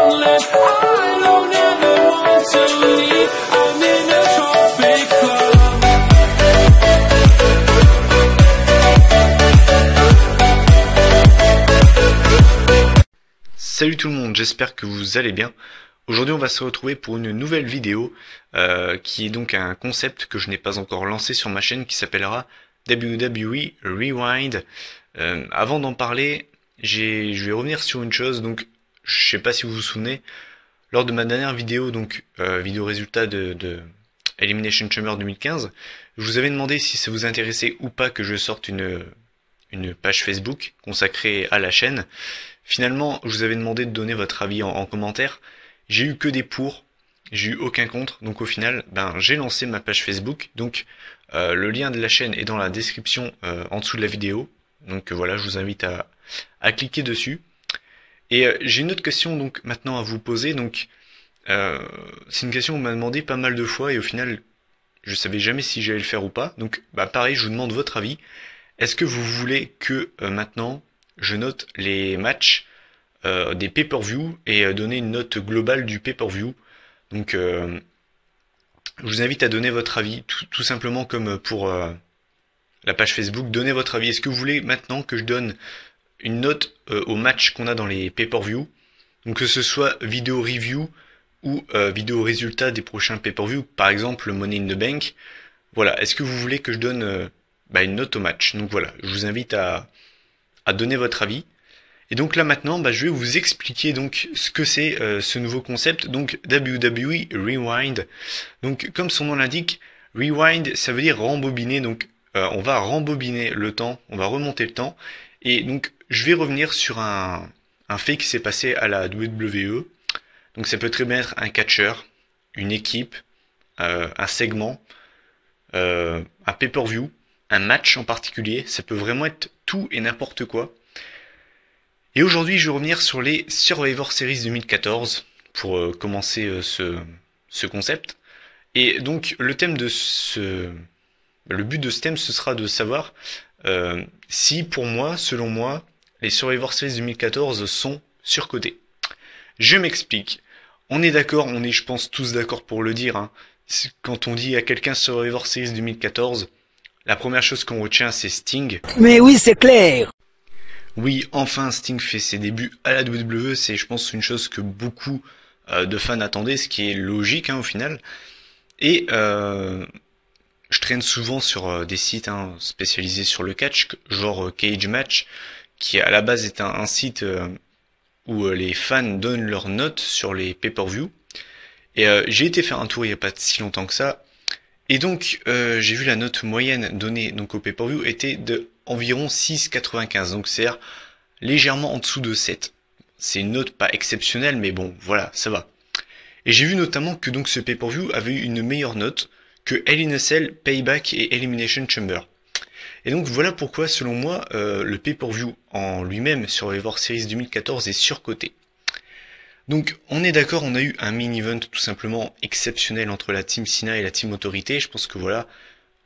endless. I don't ever want to leave. I'm in a tropic club. Salut tout le monde, j'espère que vous allez bien. Aujourd'hui on va se retrouver pour une nouvelle vidéo qui est donc un concept que je n'ai pas encore lancé sur ma chaîne qui s'appellera WWE Rewind. Avant d'en parler, je vais revenir sur une chose, donc je sais pas si vous vous souvenez, lors de ma dernière vidéo, donc vidéo résultat de Elimination Chamber 2015, je vous avais demandé si ça vous intéressait ou pas que je sorte une page Facebook consacrée à la chaîne. Finalement, je vous avais demandé de donner votre avis en commentaire. J'ai eu que des pour, j'ai eu aucun contre. Donc au final, j'ai lancé ma page Facebook. Donc le lien de la chaîne est dans la description en dessous de la vidéo. Donc voilà, je vous invite à cliquer dessus. Et j'ai une autre question donc maintenant à vous poser. Donc c'est une question qu'on m'a demandé pas mal de fois et au final, je savais jamais si j'allais le faire ou pas. Donc pareil, je vous demande votre avis. Est-ce que vous voulez que maintenant je note les matchs des pay-per-view et donner une note globale du pay-per-view. Donc je vous invite à donner votre avis, tout simplement comme pour la page Facebook. Donnez votre avis. Est-ce que vous voulez maintenant que je donne une note aux matchs qu'on a dans les pay-per-view, donc que ce soit vidéo review ou vidéo résultat des prochains pay-per-view, par exemple Money in the Bank. Voilà, est-ce que vous voulez que je donne une note au match? Donc voilà, je vous invite à donner votre avis. Et donc là maintenant, je vais vous expliquer donc ce que c'est ce nouveau concept, donc WWE Rewind. Donc comme son nom l'indique, Rewind, ça veut dire rembobiner. Donc on va rembobiner le temps, on va remonter le temps. Et donc je vais revenir sur un fait qui s'est passé à la WWE. Donc ça peut très bien être un catcheur, une équipe, un segment, un pay-per-view, un match en particulier. Ça peut vraiment être tout et n'importe quoi. Et aujourd'hui, je vais revenir sur les Survivor Series 2014 pour commencer ce concept. Et donc, le but de ce thème, ce sera de savoir si, pour moi, selon moi, les Survivor Series 2014 sont surcotés. Je m'explique. On est d'accord, on est, je pense, tous d'accord pour le dire. Hein. Quand on dit à quelqu'un Survivor Series 2014, la première chose qu'on retient, c'est Sting. Mais oui, c'est clair. Oui, enfin Sting fait ses débuts à la WWE, c'est je pense une chose que beaucoup de fans attendaient, ce qui est logique au final. Et je traîne souvent sur des sites spécialisés sur le catch, genre Cage Match, qui à la base est un site où les fans donnent leurs notes sur les pay-per-view. Et j'ai été faire un tour il n'y a pas si longtemps que ça. Et donc j'ai vu la note moyenne donnée donc au pay-per-view était de environ 6,95, donc c'est-à-dire légèrement en dessous de 7. C'est une note pas exceptionnelle, mais bon, voilà, ça va. Et j'ai vu notamment que donc ce pay-per-view avait eu une meilleure note que Hell in a Cell, Payback et Elimination Chamber. Et donc voilà pourquoi, selon moi, le pay-per-view en lui-même sur Survivor Series 2014 est surcoté. Donc on est d'accord, on a eu un mini-event tout simplement exceptionnel entre la Team Cena et la Team Autorité. Je pense que voilà,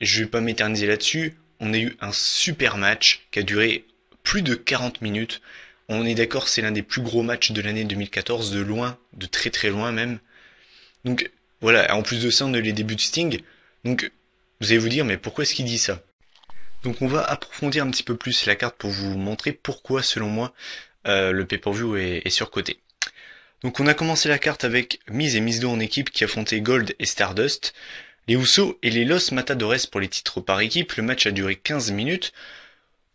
je vais pas m'éterniser là-dessus. On a eu un super match qui a duré plus de 40 minutes. On est d'accord, c'est l'un des plus gros matchs de l'année 2014, de loin, de très très loin même. Donc voilà, en plus de ça, on a eu les débuts de Sting. Donc vous allez vous dire, mais pourquoi est-ce qu'il dit ça? Donc on va approfondir un petit peu plus la carte pour vous montrer pourquoi, selon moi, le pay-per-view est surcoté. Donc on a commencé la carte avec Miz et Mizdow en équipe qui affrontaient Gold et Stardust. Les Usos et les Los Matadores pour les titres par équipe. Le match a duré 15 minutes.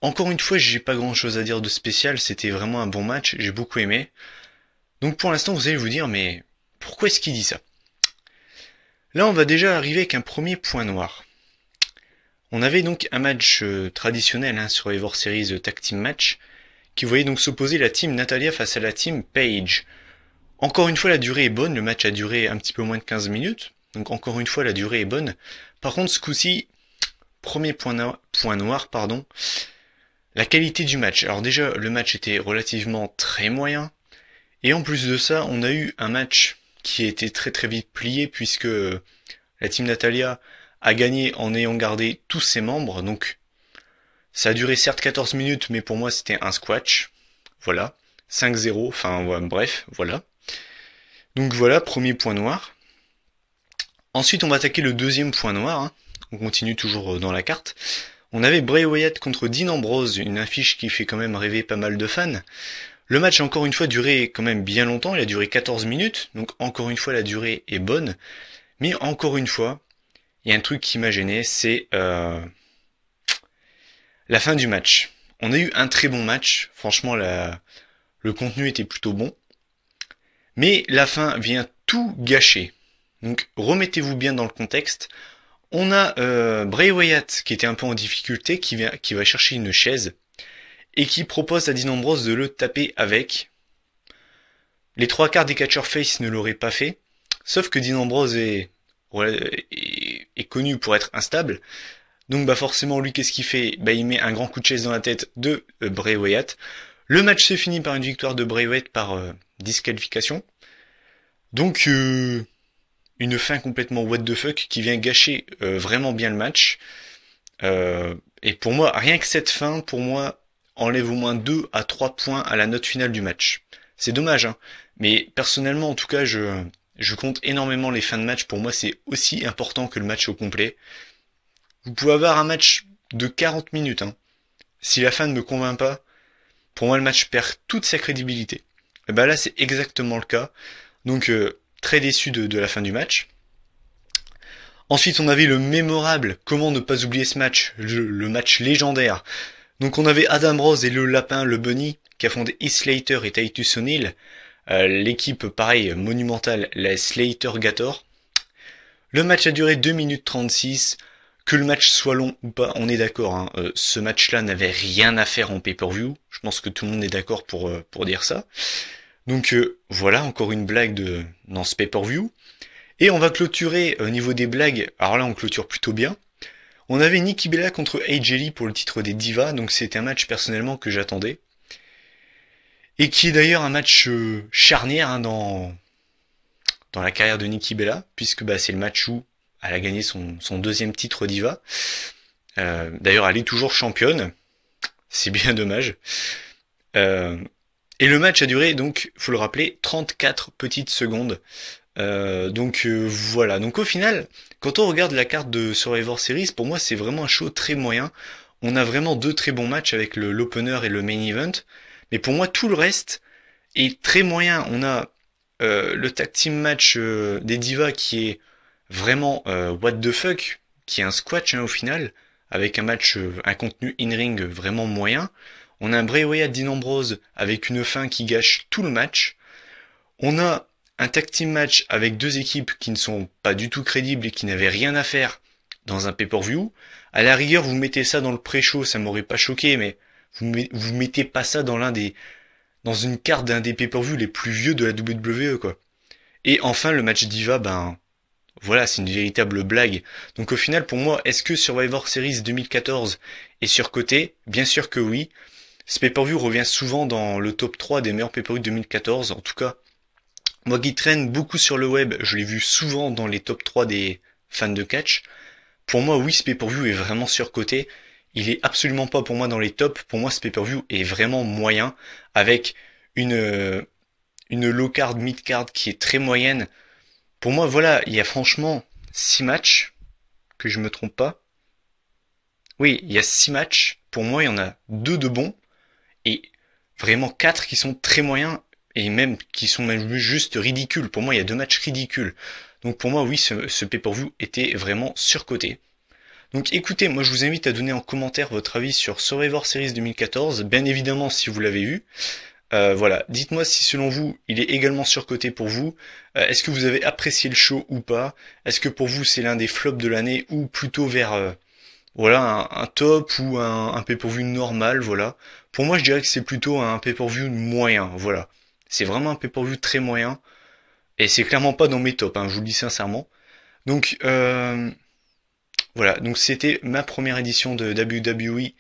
Encore une fois, j'ai pas grand chose à dire de spécial. C'était vraiment un bon match. J'ai beaucoup aimé. Donc pour l'instant, vous allez vous dire, mais pourquoi est-ce qu'il dit ça? Là, on va déjà arriver avec un premier point noir. On avait donc un match traditionnel sur Survivor Series Tag Team Match qui voyait donc s'opposer la team Natalia face à la team Paige. Encore une fois, la durée est bonne. Le match a duré un petit peu moins de 15 minutes. Donc encore une fois, la durée est bonne. Par contre, ce coup-ci, premier point noir, la qualité du match. Alors déjà, le match était relativement très moyen. Et en plus de ça, on a eu un match qui a été très très vite plié puisque la team Natalia a gagné en ayant gardé tous ses membres. Donc ça a duré certes 14 minutes, mais pour moi c'était un squash. Voilà. 5-0, enfin ouais, bref, voilà. Donc voilà, premier point noir. Ensuite, on va attaquer le deuxième point noir, hein. On continue toujours dans la carte. On avait Bray Wyatt contre Dean Ambrose, une affiche qui fait quand même rêver pas mal de fans. Le match a encore une fois duré quand même bien longtemps, il a duré 14 minutes, donc encore une fois la durée est bonne. Mais encore une fois, il y a un truc qui m'a gêné, c'est la fin du match. On a eu un très bon match, franchement le contenu était plutôt bon. Mais la fin vient tout gâcher. Donc remettez-vous bien dans le contexte. On a Bray Wyatt qui était un peu en difficulté, qui va chercher une chaise et qui propose à Dean Ambrose de le taper avec. Les trois quarts des catcheurs face ne l'auraient pas fait, sauf que Dean Ambrose est connu pour être instable. Donc bah forcément lui qu'est-ce qu'il fait? Bah il met un grand coup de chaise dans la tête de Bray Wyatt. Le match se finit par une victoire de Bray Wyatt par disqualification. Donc une fin complètement what the fuck qui vient gâcher vraiment bien le match. Et pour moi, rien que cette fin, pour moi, enlève au moins 2 à 3 points à la note finale du match. C'est dommage, hein. Mais personnellement, en tout cas, je compte énormément les fins de match. Pour moi, c'est aussi important que le match au complet. Vous pouvez avoir un match de 40 minutes, hein. Si la fin ne me convainc pas, pour moi, le match perd toute sa crédibilité. Et ben là, c'est exactement le cas. Donc, très déçu de la fin du match. Ensuite, on avait le mémorable, comment ne pas oublier ce match, le match légendaire. Donc on avait Adam Rose et le lapin, le bunny, qui affrontaient Heath Slater et Titus O'Neil. L'équipe, pareil, monumentale, la Slater Gator. Le match a duré 2 minutes 36. Que le match soit long ou pas, on est d'accord, hein. Ce match-là n'avait rien à faire en pay-per-view. Je pense que tout le monde est d'accord pour dire ça. Donc voilà, encore une blague dans ce pay-per-view. Et on va clôturer au niveau des blagues. Alors là, on clôture plutôt bien. On avait Nikki Bella contre AJ Lee pour le titre des Divas, donc c'était un match personnellement que j'attendais. Et qui est d'ailleurs un match charnière, hein, dans la carrière de Nikki Bella, puisque bah, c'est le match où elle a gagné son deuxième titre Diva. D'ailleurs, elle est toujours championne. C'est bien dommage. Et le match a duré, donc, faut le rappeler, 34 petites secondes. Voilà. Donc au final, quand on regarde la carte de Survivor Series, pour moi c'est vraiment un show très moyen. On a vraiment deux très bons matchs avec l'opener et le main event. Mais pour moi tout le reste est très moyen. On a le tag team match des Divas qui est vraiment what the fuck, qui est un squash, hein, au final, avec un match, un contenu in-ring vraiment moyen. On a un Bray Wyatt Dean Ambrose avec une fin qui gâche tout le match. On a un tag team match avec deux équipes qui ne sont pas du tout crédibles et qui n'avaient rien à faire dans un pay-per-view. À la rigueur, vous mettez ça dans le pré-show, ça m'aurait pas choqué, mais vous mettez pas ça dans une carte d'un des pay-per-view les plus vieux de la WWE, quoi. Et enfin, le match Diva, ben, voilà, c'est une véritable blague. Donc au final, pour moi, est-ce que Survivor Series 2014 est surcoté? Bien sûr que oui. Ce pay-per-view revient souvent dans le top 3 des meilleurs pay-per-view de 2014, en tout cas. Moi qui traîne beaucoup sur le web, je l'ai vu souvent dans les top 3 des fans de catch. Pour moi, oui, ce pay-per-view est vraiment surcoté. Il est absolument pas pour moi dans les tops. Pour moi, ce pay-per-view est vraiment moyen, avec une low card, mid card qui est très moyenne. Pour moi, voilà, il y a franchement 6 matchs, que je me trompe pas. Oui, il y a 6 matchs. Pour moi, il y en a 2 de bons, et vraiment 4 qui sont très moyens, et même qui sont même juste ridicules. Pour moi, il y a 2 matchs ridicules. Donc pour moi, oui, ce pay-per-view était vraiment surcoté. Donc écoutez, moi je vous invite à donner en commentaire votre avis sur Survivor Series 2014, bien évidemment si vous l'avez vu. Voilà, dites-moi si selon vous, il est également surcoté pour vous. Est-ce que vous avez apprécié le show ou pas? Est-ce que pour vous c'est l'un des flops de l'année ou plutôt vers voilà un top ou un pay-per-view normal, voilà. Pour moi, je dirais que c'est plutôt un pay-per-view moyen, voilà. C'est vraiment un pay-per-view très moyen et c'est clairement pas dans mes tops, hein, je vous le dis sincèrement. Donc voilà, donc c'était ma première édition de WWE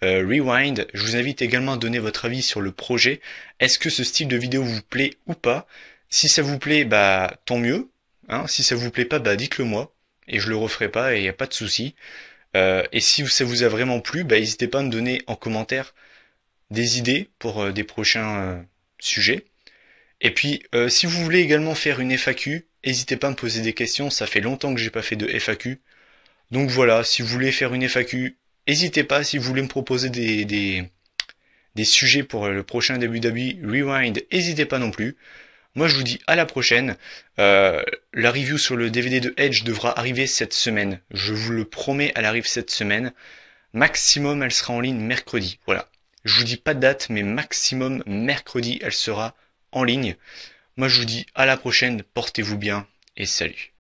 Rewind. Je vous invite également à donner votre avis sur le projet. Est-ce que ce style de vidéo vous plaît ou pas? Si ça vous plaît, bah tant mieux. Hein. Si ça vous plaît pas, bah dites-le moi. Et je le referai pas et y a pas de souci. Et si ça vous a vraiment plu, bah n'hésitez pas à me donner en commentaire des idées pour des prochains sujets. Et puis, si vous voulez également faire une FAQ, n'hésitez pas à me poser des questions, ça fait longtemps que j'ai pas fait de FAQ. Donc voilà, si vous voulez faire une FAQ, n'hésitez pas, si vous voulez me proposer des sujets pour le prochain WWE Rewind, n'hésitez pas non plus. Moi je vous dis à la prochaine. La review sur le DVD de Edge devra arriver cette semaine. Je vous le promets, elle arrive cette semaine. Maximum, elle sera en ligne mercredi. Voilà. Je vous dis pas de date, mais maximum mercredi, elle sera en ligne. Moi je vous dis à la prochaine, portez-vous bien et salut.